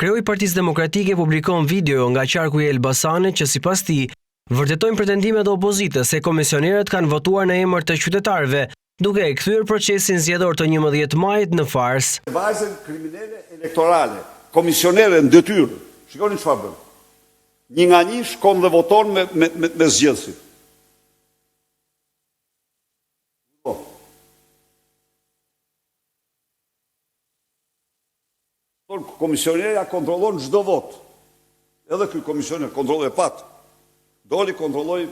Kreu i Partisë Demokratike publikon video nga qarku i Elbasanit që sipas tij vërtetojnë pretendimet e opozitës se komisionerët kanë votuar në emër të qytetarëve, duke e kthyer procesin zgjedhor të 11 majit në farsë. Bazën kriminale elektorale, komisionerë në detyrë. Shikoni çfarë bën. Një nga një shkon dhe voton me zgjedhësit. Komisionerja kontrollon çdo vot. Edhe ky komisioner kontrolloi pat. Doli kontrolloi,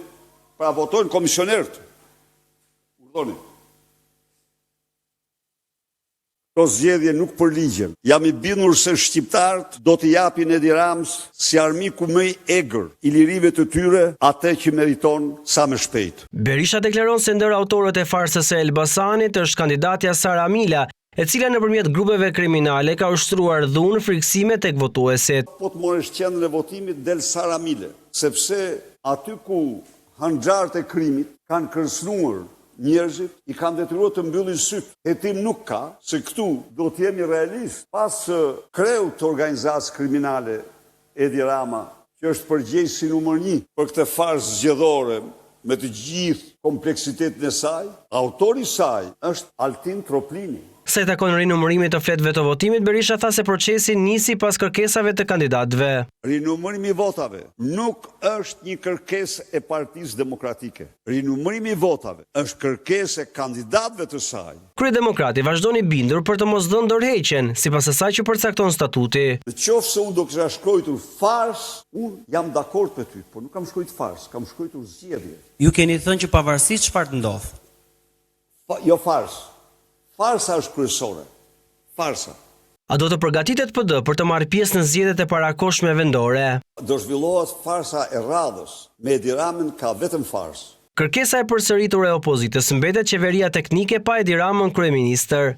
pra votojnë komisionerët. Urdhoni. Këto zgjedhje nuk përligjen. Jam i bindur se shqiptarët do t'i japin Edi Ramës si armiku më i egër i lirive të tyre atë që meriton sa më shpejt. Berisha deklaron se ndër autorët e farsës së Elbasanit është kandidatja Sara Mila, e cila nëpërmjet grupeve kriminale ka ushtruar dhunë, frikësime tek votuesit. Po të morësh qendrën e votimit del Sara Mile, sepse aty ku hanxharët e krimit kanë kërcënuar njerëzit, i kanë detyruar të mbyllin syt. Hetim nuk ka, se këtu do të jemi realist. Pas kreut të organizatës kriminale Edi Rama, që është përgjegjësi numër 1 për këtë farsë zgjedhore me të gjithë kompleksitetin e saj, autori i saj është Altin Troplini. Sa i takon rinumërimit të fletëve të votimit, Berisha tha se procesi nisi pas kërkesave të kandidatëve. Rinumërimi i votave nuk është një kërkesë e Partisë Demokratike. Rinumërimi i votave është kërkesë e kandidatëve të saj. Kryedemokrati vazhdon i bindur për të mos dhënë dorëheqjen, sipas asaj që përcakton statuti. Nëse unë do kisha shkruar farsë, unë jam dakord me ty, por nuk kam shkruar farsë, kam shkruar zgjedhje. Ju keni thënë që pavarësisht çfarë ndodh. Jo farsë. Farsa është kryesore. Farsa. A do të përgatitet PD për të marrë pjesë në zgjedhjet e parakohshme vendore? Do zhvillohet farsa e radhës. Me Edi Ramën ka vetëm farsë. Kërkesa e përsëritur e opozitës mbetet qeveria teknike pa Edi Ramën kryeministër.